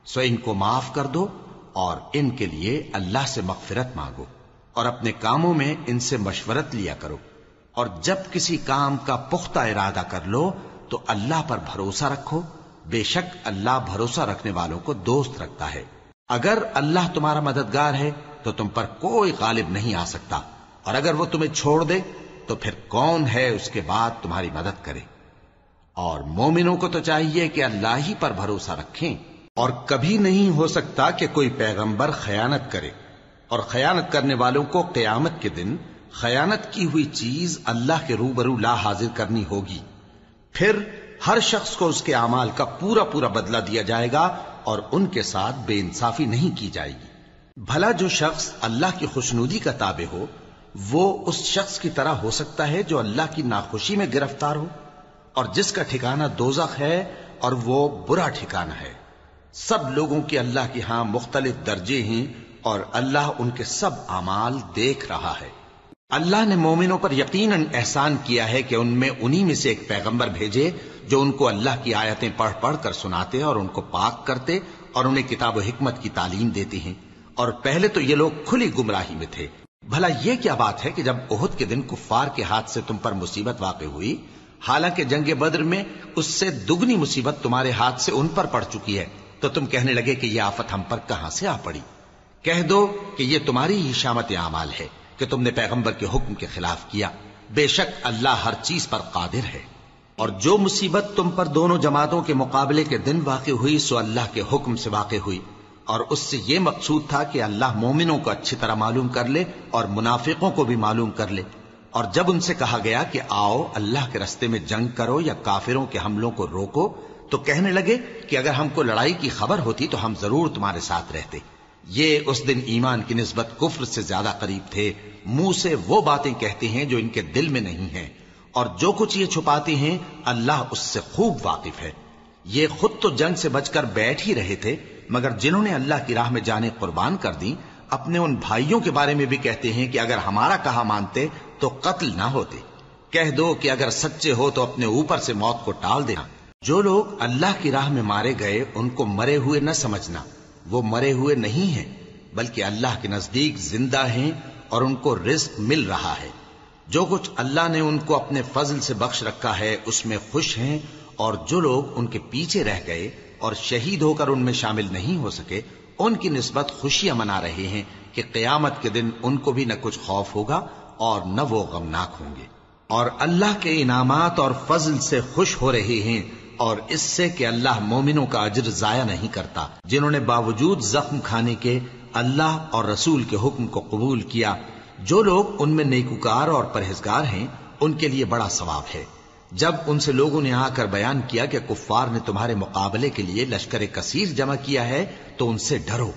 سو ان کو معاف کر دو اور ان کے لیے اللہ سے مغفرت مانگو اور اپنے کاموں میں ان سے مشورت لیا کرو، اور جب کسی کام کا پختہ ارادہ کر لو تو اللہ پر بھروسہ رکھو، بے شک اللہ بھروسہ رکھنے والوں کو دوست رکھتا ہے۔ اگر اللہ تمہارا مددگار ہے تو تم پر کوئی غالب نہیں آ سکتا، اور اگر وہ تمہیں چھوڑ دے تو پھر کون ہے اس کے بعد تمہاری مدد کرے۔ اور مومنوں کو تو چاہیے کہ اللہ ہی پر بھروسہ رکھیں، اور کبھی نہیں ہو سکتا کہ کوئی پیغمبر خیانت کرے، اور خیانت کرنے والوں کو قیامت کے دن خیانت کی ہوئی چیز اللہ کے روبرو لا حاضر کرنی ہوگی، پھر ہر شخص کو اس کے اعمال کا پورا پورا بدلہ دیا جائے گا، اور ان کے ساتھ بے انصافی نہیں کی جائے گی۔ بھلا جو شخص اللہ کی خوشنودی کا تابع ہو وہ اس شخص کی طرح ہو سکتا ہے جو اللہ کی ناخوشی میں گرفتار ہو، اور جس کا ٹھکانہ دوزخ ہے اور وہ برا ٹھکانہ ہے۔ سب لوگوں کے اللہ کے ہاں مختلف درجے ہیں، اور اللہ ان کے سب اعمال دیکھ رہا ہے۔ اللہ نے مومنوں پر یقیناً احسان کیا ہے کہ ان میں انہی میں سے ایک پیغمبر بھیجے جو ان کو اللہ کی آیتیں پڑھ پڑھ کر سناتے اور ان کو پاک کرتے اور انہیں کتاب و حکمت کی تعلیم دیتے ہیں، اور پہلے تو یہ لوگ کھلی گمراہی میں تھے۔ بھلا یہ کیا بات ہے کہ جب احد کے دن کفار کے ہاتھ سے تم پر مصیبت واقع ہوئی، حالانکہ جنگ بدر میں اس سے دگنی مصیبت تمہارے ہاتھ سے ان پر پڑ چکی ہے، تو تم کہنے لگے کہ یہ آفت ہم پر کہاں سے آ پڑی؟ کہہ دو کہ یہ تمہاری ہی شامت اعمال ہے کہ تم نے پیغمبر کے حکم کے خلاف کیا، بے شک اللہ ہر چیز پر قادر ہے۔ اور جو مصیبت تم پر دونوں جماعتوں کے مقابلے کے دن واقع ہوئی سو اللہ کے حکم سے واقع ہوئی، اور اس سے یہ مقصود تھا کہ اللہ مومنوں کو اچھی طرح معلوم کر لے اور منافقوں کو بھی معلوم کر لے۔ اور جب ان سے کہا گیا کہ آؤ اللہ کے رستے میں جنگ کرو یا کافروں کے حملوں کو روکو، تو کہنے لگے کہ اگر ہم کو لڑائی کی خبر ہوتی تو ہم ضرور تمہارے ساتھ رہتے۔ یہ اس دن ایمان کی نسبت کفر سے زیادہ قریب تھے، منہ سے وہ باتیں کہتے ہیں جو ان کے دل میں نہیں ہیں، اور جو کچھ یہ چھپاتے ہیں اللہ اس سے خوب واقف ہے۔ یہ خود تو جنگ سے بچ کر بیٹھ ہی رہے تھے، مگر جنہوں نے اللہ کی راہ میں جانیں قربان کر دیں اپنے ان بھائیوں کے بارے میں بھی کہتے ہیں کہ اگر ہمارا کہا مانتے تو قتل نہ ہوتے۔ کہہ دو کہ اگر سچے ہو تو اپنے اوپر سے موت کو ٹال دینا۔ جو لوگ اللہ کی راہ میں مارے گئے ان کو مرے ہوئے نہ سمجھنا، وہ مرے ہوئے نہیں ہیں بلکہ اللہ کے نزدیک زندہ ہیں اور ان کو رزق مل رہا ہے۔ جو کچھ اللہ نے ان کو اپنے فضل سے بخش رکھا ہے اس میں خوش ہیں، اور جو لوگ ان کے پیچھے رہ گئے اور شہید ہو کر ان میں شامل نہیں ہو سکے ان کی نسبت خوشیاں منا رہے ہیں کہ قیامت کے دن ان کو بھی نہ کچھ خوف ہوگا اور نہ وہ غمناک ہوں گے، اور اللہ کے انعامات اور فضل سے خوش ہو رہے ہیں، اور اس سے کہ اللہ مومنوں کا اجر ضائع نہیں کرتا۔ جنہوں نے باوجود زخم کھانے کے اللہ اور رسول کے حکم کو قبول کیا، جو لوگ ان میں نیکوکار اور پرہیزگار ہیں ان کے لیے بڑا ثواب ہے۔ جب ان سے لوگوں نے آ کر بیان کیا کہ کفار نے تمہارے مقابلے کے لیے لشکر کثیر جمع کیا ہے تو ان سے ڈرو،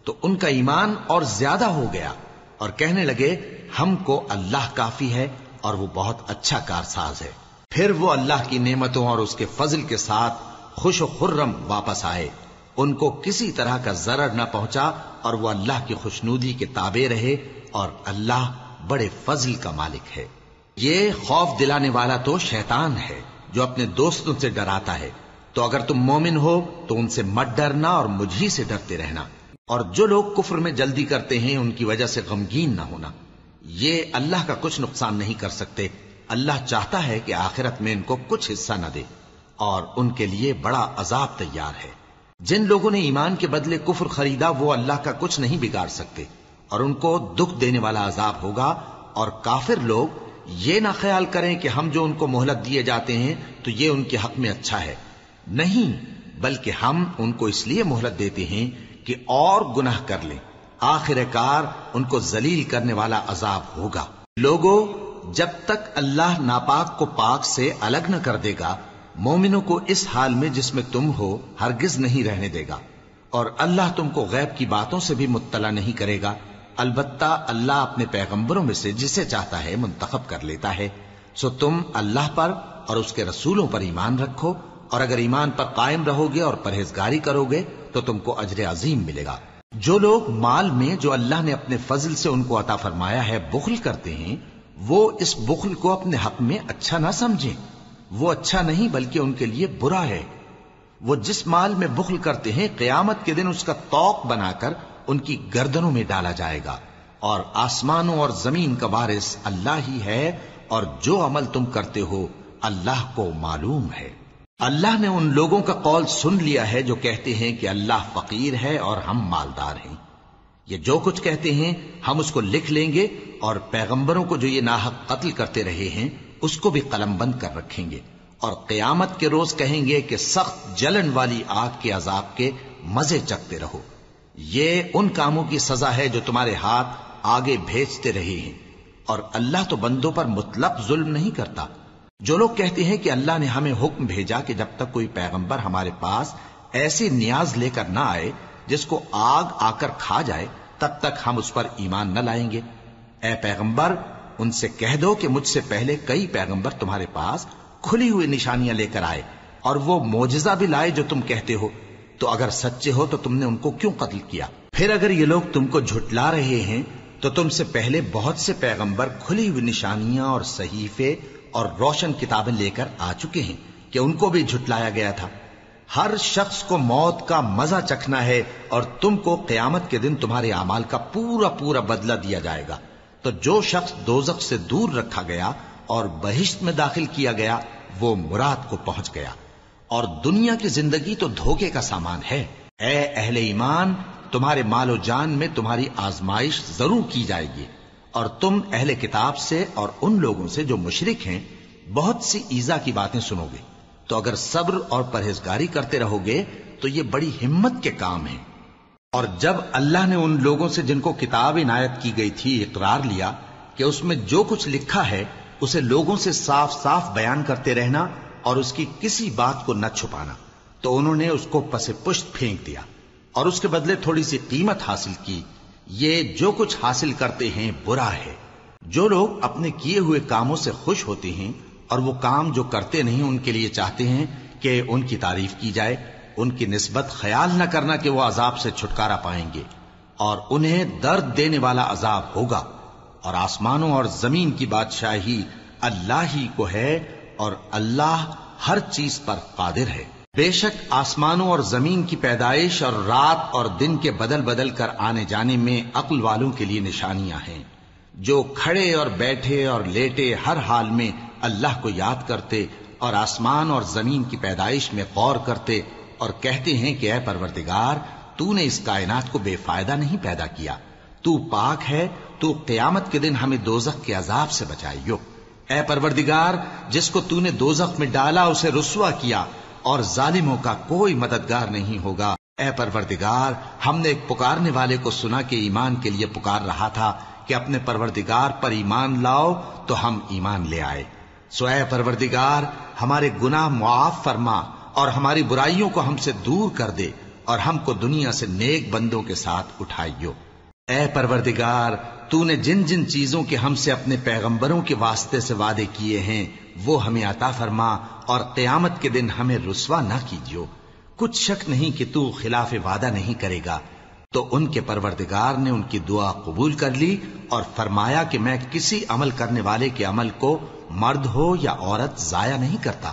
تو ان کا ایمان اور زیادہ ہو گیا، اور کہنے لگے ہم کو اللہ کافی ہے اور وہ بہت اچھا کارساز ہے۔ پھر وہ اللہ کی نعمتوں اور اس کے فضل کے ساتھ خوش و خرم واپس آئے، ان کو کسی طرح کا ضرر نہ پہنچا، اور وہ اللہ کی خوشنودی کے تابع رہے، اور اللہ بڑے فضل کا مالک ہے۔ یہ خوف دلانے والا تو شیطان ہے جو اپنے دوستوں سے ڈراتا ہے، تو اگر تم مومن ہو تو ان سے مت ڈرنا اور مجھ ہی سے ڈرتے رہنا، اور جو لوگ کفر میں جلدی کرتے ہیں ان کی وجہ سے غمگین نہ ہونا، یہ اللہ کا کچھ نقصان نہیں کر سکتے۔ اللہ چاہتا ہے کہ آخرت میں ان کو کچھ حصہ نہ دے، اور ان کے لیے بڑا عذاب تیار ہے۔ جن لوگوں نے ایمان کے بدلے کفر خریدا وہ اللہ کا کچھ نہیں بگاڑ سکتے، اور ان کو دکھ دینے والا عذاب ہوگا۔ اور کافر لوگ یہ نہ خیال کریں کہ ہم جو ان کو مہلت دیے جاتے ہیں تو یہ ان کے حق میں اچھا ہے، نہیں، بلکہ ہم ان کو اس لیے مہلت دیتے ہیں کہ اور گناہ کر لیں، آخر کار ان کو ذلیل کرنے والا عذاب ہوگا۔ لوگوں، جب تک اللہ ناپاک کو پاک سے الگ نہ کر دے گا مومنوں کو اس حال میں جس میں تم ہو ہرگز نہیں رہنے دے گا، اور اللہ تم کو غیب کی باتوں سے بھی مطلع نہیں کرے گا۔ البتہ اللہ اپنے پیغمبروں میں سے جسے چاہتا ہے منتخب کر لیتا ہے۔ سو تم اللہ پر اور اس کے رسولوں پر ایمان رکھو، اور اگر ایمان پر قائم رہو گے اور پرہیزگاری کرو گے تو تم کو اجر عظیم ملے گا۔ جو لوگ مال میں جو اللہ نے اپنے فضل سے ان کو عطا فرمایا ہے بخل کرتے ہیں، وہ اس بخل کو اپنے حق میں اچھا نہ سمجھیں، وہ اچھا نہیں بلکہ ان کے لیے برا ہے۔ وہ جس مال میں بخل کرتے ہیں قیامت کے دن اس کا طوق بنا کر ان کی گردنوں میں ڈالا جائے گا، اور آسمانوں اور زمین کا وارث اللہ ہی ہے، اور جو عمل تم کرتے ہو اللہ کو معلوم ہے۔ اللہ نے ان لوگوں کا قول سن لیا ہے جو کہتے ہیں کہ اللہ فقیر ہے اور ہم مالدار ہیں۔ یہ جو کچھ کہتے ہیں ہم اس کو لکھ لیں گے، اور پیغمبروں کو جو یہ ناحق قتل کرتے رہے ہیں اس کو بھی قلم بند کر رکھیں گے، اور قیامت کے روز کہیں گے کہ سخت جلن والی آگ کے عذاب کے مزے چکھتے رہو۔ یہ ان کاموں کی سزا ہے جو تمہارے ہاتھ آگے بھیجتے رہے ہیں، اور اللہ تو بندوں پر مطلق ظلم نہیں کرتا۔ جو لوگ کہتے ہیں کہ اللہ نے ہمیں حکم بھیجا کہ جب تک کوئی پیغمبر ہمارے پاس ایسی نیاز لے کر نہ آئے جس کو آگ آ کر کھا جائے تب تک ہم اس پر ایمان نہ لائیں گے، اے پیغمبر ان سے کہہ دو کہ مجھ سے پہلے کئی پیغمبر تمہارے پاس کھلی ہوئی نشانیاں لے کر آئے اور وہ معجزہ بھی لائے جو تم کہتے ہو، تو اگر سچے ہو تو تم نے ان کو کیوں قتل کیا؟ پھر اگر یہ لوگ تم کو جھٹلا رہے ہیں تو تم سے پہلے بہت سے پیغمبر کھلی ہوئی نشانیاں اور صحیفے اور روشن کتابیں لے کر آ چکے ہیں کہ ان کو بھی جھٹلایا گیا تھا۔ ہر شخص کو موت کا مزہ چکھنا ہے، اور تم کو قیامت کے دن تمہارے اعمال کا پورا پورا بدلہ دیا جائے گا۔ تو جو شخص دوزخ سے دور رکھا گیا اور بہشت میں داخل کیا گیا وہ مراد کو پہنچ گیا، اور دنیا کی زندگی تو دھوکے کا سامان ہے۔ اے اہل ایمان، تمہارے مال و جان میں تمہاری آزمائش ضرور کی جائے گی، اور تم اہل کتاب سے اور ان لوگوں سے جو مشرک ہیں بہت سی ایذا کی باتیں سنو گے، تو اگر صبر اور پرہیزگاری کرتے رہو گے تو یہ بڑی ہمت کے کام ہیں۔ اور جب اللہ نے ان لوگوں سے جن کو کتاب عنایت کی گئی تھی اقرار لیا کہ اس میں جو کچھ لکھا ہے اسے لوگوں سے صاف صاف بیان کرتے رہنا اور اس کی کسی بات کو نہ چھپانا، تو انہوں نے اس کو پس پشت پھینک دیا اور اس کے بدلے تھوڑی سی قیمت حاصل کی۔ یہ جو کچھ حاصل کرتے ہیں برا ہے۔ جو لوگ اپنے کیے ہوئے کاموں سے خوش ہوتے ہیں اور وہ کام جو کرتے نہیں ان کے لیے چاہتے ہیں کہ ان کی تعریف کی جائے، ان کی نسبت خیال نہ کرنا کہ وہ عذاب سے چھٹکارا پائیں گے، اور انہیں درد دینے والا عذاب ہوگا۔ اور آسمانوں اور زمین کی بادشاہی اللہ ہی کو ہے، اور اللہ ہر چیز پر قادر ہے۔ بے شک آسمانوں اور زمین کی پیدائش اور رات اور دن کے بدل بدل کر آنے جانے میں عقل والوں کے لیے نشانیاں ہیں، جو کھڑے اور بیٹھے اور لیٹے ہر حال میں اللہ کو یاد کرتے اور آسمان اور زمین کی پیدائش میں غور کرتے اور کہتے ہیں کہ اے پروردگار، تو نے اس کائنات کو بے فائدہ نہیں پیدا کیا، تو پاک ہے، تو قیامت کے دن ہمیں دوزخ کے عذاب سے بچائیو۔ اے پروردگار، جس کو تو نے دوزخ میں ڈالا اسے رسوا کیا، اور ظالموں کا کوئی مددگار نہیں ہوگا۔ اے پروردگار، ہم نے ایک پکارنے والے کو سنا کہ ایمان کے لیے پکار رہا تھا کہ اپنے پروردگار پر ایمان لاؤ، تو ہم ایمان لے آئے۔ سو اے پروردگار، ہمارے گناہ معاف فرما اور ہماری برائیوں کو ہم سے دور کر دے، اور ہم کو دنیا سے نیک بندوں کے ساتھ اٹھائیو۔ اے پروردگار، تو نے جن جن چیزوں کے ہم سے اپنے پیغمبروں کے واسطے سے وعدے کیے ہیں وہ ہمیں عطا فرما، اور قیامت کے دن ہمیں رسوا نہ کیجیو۔ کچھ شک نہیں کہ تو خلاف وعدہ نہیں کرے گا۔ تو ان کے پروردگار نے ان کی دعا قبول کر لی اور فرمایا کہ میں کسی عمل کرنے والے کے عمل کو مرد ہو یا عورت ضائع نہیں کرتا۔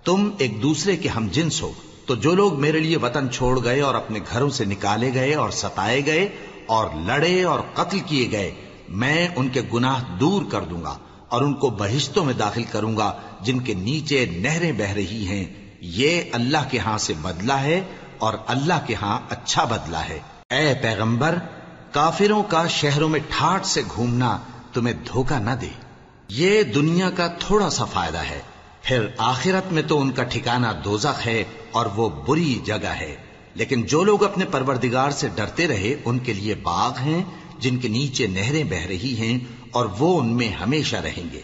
تم ایک دوسرے کے ہم جنس ہو، تو جو لوگ میرے لیے وطن چھوڑ گئے اور اپنے گھروں سے نکالے گئے اور ستائے گئے اور لڑے اور قتل کیے گئے، میں ان کے گناہ دور کر دوں گا اور ان کو بہشتوں میں داخل کروں گا جن کے نیچے نہریں بہ رہی ہیں۔ یہ اللہ کے ہاں سے بدلہ ہے، اور اللہ کے ہاں اچھا بدلہ ہے۔ اے پیغمبر، کافروں کا شہروں میں ٹھاٹ سے گھومنا تمہیں دھوکہ نہ دے۔ یہ دنیا کا تھوڑا سا فائدہ ہے، پھر آخرت میں تو ان کا ٹھکانہ دوزخ ہے، اور وہ بری جگہ ہے۔ لیکن جو لوگ اپنے پروردگار سے ڈرتے رہے ان کے لیے باغ ہیں جن کے نیچے نہریں بہ رہی ہیں، اور وہ ان میں ہمیشہ رہیں گے۔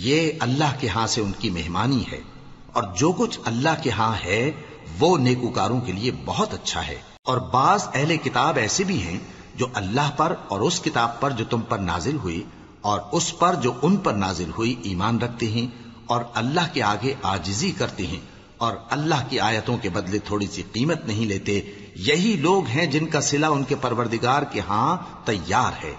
یہ اللہ کے ہاں سے ان کی مہمانی ہے، اور جو کچھ اللہ کے ہاں ہے وہ نیکوکاروں کے لیے بہت اچھا ہے۔ اور بعض اہل کتاب ایسے بھی ہیں جو اللہ پر اور اس کتاب پر جو تم پر نازل ہوئی اور اس پر جو ان پر نازل ہوئی ایمان رکھتے ہیں، اور اللہ کے آگے عاجزی کرتے ہیں، اور اللہ کی آیتوں کے بدلے تھوڑی سی قیمت نہیں لیتے۔ یہی لوگ ہیں جن کا صلہ ان کے پروردگار کے ہاں تیار ہے،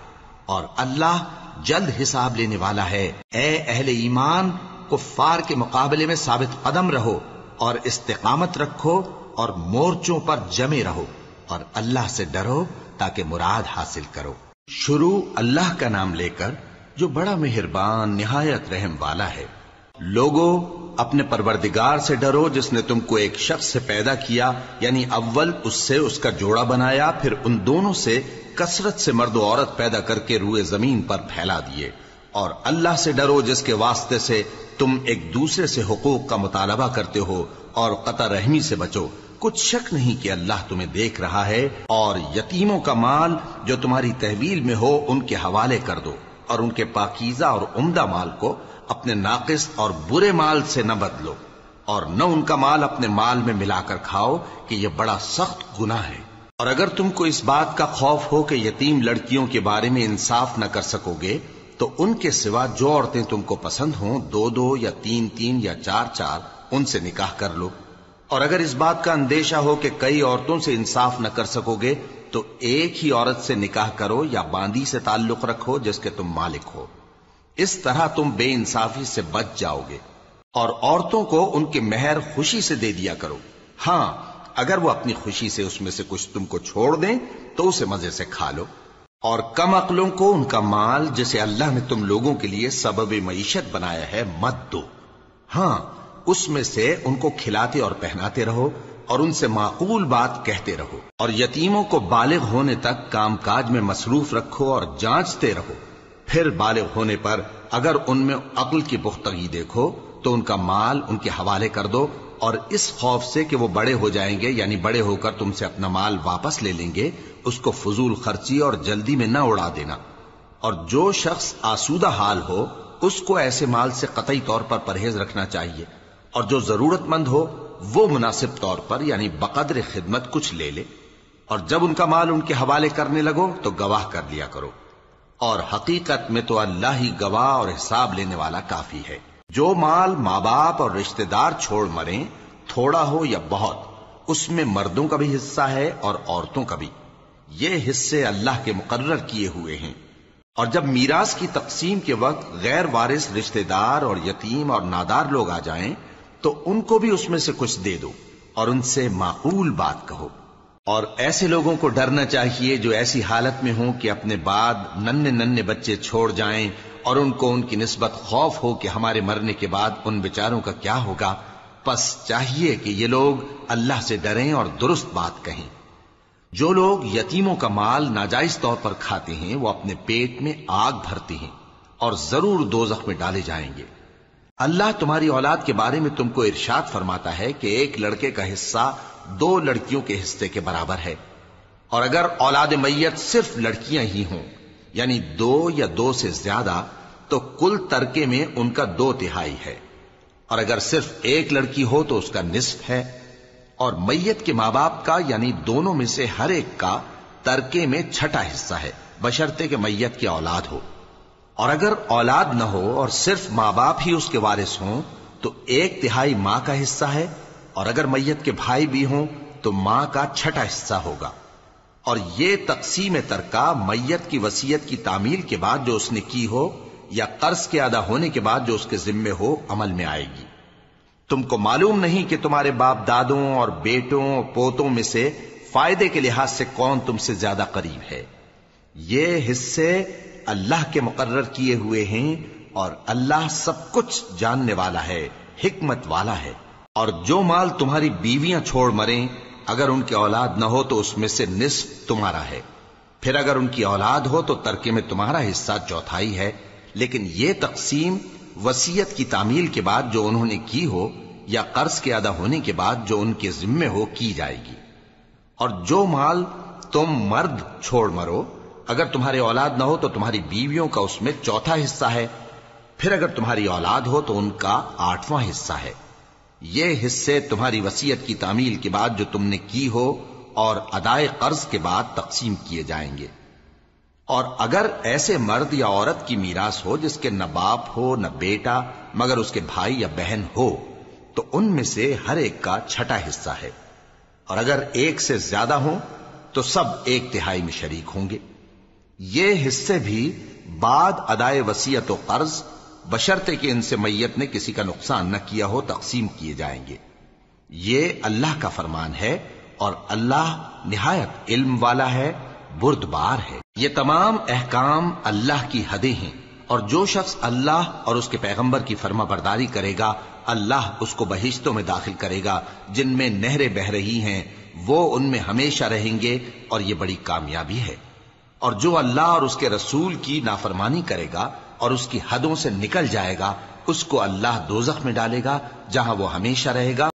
اور اللہ جلد حساب لینے والا ہے۔ اے اہل ایمان، کفار کے مقابلے میں ثابت قدم رہو اور استقامت رکھو، اور مورچوں پر جمے رہو اور اللہ سے ڈرو تاکہ مراد حاصل کرو۔ شروع اللہ کا نام لے کر جو بڑا مہربان نہایت رحم والا ہے۔ لوگوں اپنے پروردگار سے ڈرو جس نے تم کو ایک شخص سے پیدا کیا، یعنی اول اس سے اس کا جوڑا بنایا، پھر ان دونوں سے کثرت سے مرد و عورت پیدا کر کے روئے زمین پر پھیلا دیے۔ اور اللہ سے ڈرو جس کے واسطے سے تم ایک دوسرے سے حقوق کا مطالبہ کرتے ہو، اور قطع رحمی سے بچو۔ کچھ شک نہیں کہ اللہ تمہیں دیکھ رہا ہے۔ اور یتیموں کا مال جو تمہاری تحویل میں ہو ان کے حوالے کر دو، اور ان کے پاکیزہ اور عمدہ مال کو اپنے ناقص اور برے مال سے نہ بدلو، اور نہ ان کا مال اپنے مال میں ملا کر کھاؤ کہ یہ بڑا سخت گناہ ہے۔ اور اگر تم کو اس بات کا خوف ہو کہ یتیم لڑکیوں کے بارے میں انصاف نہ کر سکو گے تو ان کے سوا جو عورتیں تم کو پسند ہوں 2 یا 3 یا 4 ان سے نکاح کر لو۔ اور اگر اس بات کا اندیشہ ہو کہ کئی عورتوں سے انصاف نہ کر سکو گے تو ایک ہی عورت سے نکاح کرو یا باندی سے تعلق رکھو جس کے تم مالک ہو۔ اس طرح تم بے انصافی سے بچ جاؤ گے۔ اور عورتوں کو ان کے مہر خوشی سے دے دیا کرو۔ ہاں اگر وہ اپنی خوشی سے اس میں سے کچھ تم کو چھوڑ دیں تو اسے مزے سے کھا لو۔ اور کم عقلوں کو ان کا مال جسے اللہ نے تم لوگوں کے لیے سبب معیشت بنایا ہے مت دو۔ ہاں اس میں سے ان کو کھلاتے اور پہناتے رہو اور ان سے معقول بات کہتے رہو۔ اور یتیموں کو بالغ ہونے تک کام کاج میں مصروف رکھو اور جانچتے رہو۔ پھر بالغ ہونے پر اگر ان میں عقل کی پختگی دیکھو تو ان کا مال ان کے حوالے کر دو، اور اس خوف سے کہ وہ بڑے ہو جائیں گے، یعنی بڑے ہو کر تم سے اپنا مال واپس لے لیں گے، اس کو فضول خرچی اور جلدی میں نہ اڑا دینا۔ اور جو شخص آسودہ حال ہو اس کو ایسے مال سے قطعی طور پر پرہیز رکھنا چاہیے، اور جو ضرورت مند ہو وہ مناسب طور پر یعنی بقدر خدمت کچھ لے لے۔ اور جب ان کا مال ان کے حوالے کرنے لگو تو گواہ کر لیا کرو، اور حقیقت میں تو اللہ ہی گواہ اور حساب لینے والا کافی ہے۔ جو مال ماں باپ اور رشتہ دار چھوڑ مریں، تھوڑا ہو یا بہت، اس میں مردوں کا بھی حصہ ہے اور عورتوں کا بھی۔ یہ حصے اللہ کے مقرر کیے ہوئے ہیں۔ اور جب میراث کی تقسیم کے وقت غیر وارث رشتہ دار اور یتیم اور نادار لوگ آ جائیں تو ان کو بھی اس میں سے کچھ دے دو اور ان سے معقول بات کہو۔ اور ایسے لوگوں کو ڈرنا چاہیے جو ایسی حالت میں ہوں کہ اپنے بعد ننھے بچے چھوڑ جائیں، اور ان کو ان کی نسبت خوف ہو کہ ہمارے مرنے کے بعد ان بیچاروں کا کیا ہوگا۔ پس چاہیے کہ یہ لوگ اللہ سے ڈریں اور درست بات کہیں۔ جو لوگ یتیموں کا مال ناجائز طور پر کھاتے ہیں وہ اپنے پیٹ میں آگ بھرتے ہیں اور ضرور دوزخ میں ڈالے جائیں گے۔ اللہ تمہاری اولاد کے بارے میں تم کو ارشاد فرماتا ہے کہ ایک لڑکے کا حصہ 2 لڑکیوں کے حصے کے برابر ہے، اور اگر اولاد میت صرف لڑکیاں ہی ہوں یعنی 2 یا 2 سے زیادہ تو کل ترکے میں ان کا 2/3 ہے، اور اگر صرف ایک لڑکی ہو تو اس کا نصف ہے۔ اور میت کے ماں باپ کا یعنی دونوں میں سے ہر ایک کا ترکے میں 6واں حصہ ہے، بشرطے کہ میت کی اولاد ہو۔ اور اگر اولاد نہ ہو اور صرف ماں باپ ہی اس کے وارث ہوں تو 1/3 ماں کا حصہ ہے، اور اگر میت کے بھائی بھی ہوں تو ماں کا 6واں حصہ ہوگا۔ اور یہ تقسیم ترکہ میت کی وصیت کی تعمیل کے بعد جو اس نے کی ہو یا قرض کے ادا ہونے کے بعد جو اس کے ذمے ہو عمل میں آئے گی۔ تم کو معلوم نہیں کہ تمہارے باپ دادوں اور بیٹوں اور پوتوں میں سے فائدے کے لحاظ سے کون تم سے زیادہ قریب ہے۔ یہ حصے اللہ کے مقرر کیے ہوئے ہیں، اور اللہ سب کچھ جاننے والا ہے، حکمت والا ہے۔ اور جو مال تمہاری بیویاں چھوڑ مریں اگر ان کی اولاد نہ ہو تو اس میں سے نصف تمہارا ہے، پھر اگر ان کی اولاد ہو تو ترکے میں تمہارا حصہ 1/4 ہے۔ لیکن یہ تقسیم وصیت کی تعمیل کے بعد جو انہوں نے کی ہو یا قرض کے ادا ہونے کے بعد جو ان کے ذمے ہو کی جائے گی۔ اور جو مال تم مرد چھوڑ مرو اگر تمہاری اولاد نہ ہو تو تمہاری بیویوں کا اس میں 1/4 حصہ ہے، پھر اگر تمہاری اولاد ہو تو ان کا 8واں حصہ ہے۔ یہ حصے تمہاری وصیت کی تعمیل کے بعد جو تم نے کی ہو اور ادائے قرض کے بعد تقسیم کیے جائیں گے۔ اور اگر ایسے مرد یا عورت کی میراث ہو جس کے نہ باپ ہو نہ بیٹا مگر اس کے بھائی یا بہن ہو تو ان میں سے ہر ایک کا 6واں حصہ ہے، اور اگر ایک سے زیادہ ہوں تو سب 1/3 میں شریک ہوں گے۔ یہ حصے بھی بعد ادائے وصیت و قرض بشرطے کہ ان سے میت نے کسی کا نقصان نہ کیا ہو تقسیم کیے جائیں گے۔ یہ اللہ کا فرمان ہے اور اللہ نہایت علم والا ہے، بردبار ہے۔ یہ تمام احکام اللہ کی حدیں ہیں، اور جو شخص اللہ اور اس کے پیغمبر کی فرما برداری کرے گا اللہ اس کو بہشتوں میں داخل کرے گا جن میں نہریں بہ رہی ہیں، وہ ان میں ہمیشہ رہیں گے، اور یہ بڑی کامیابی ہے۔ اور جو اللہ اور اس کے رسول کی نافرمانی کرے گا اور اس کی حدوں سے نکل جائے گا، اس کو اللہ دوزخ میں ڈالے گا جہاں وہ ہمیشہ رہے گا۔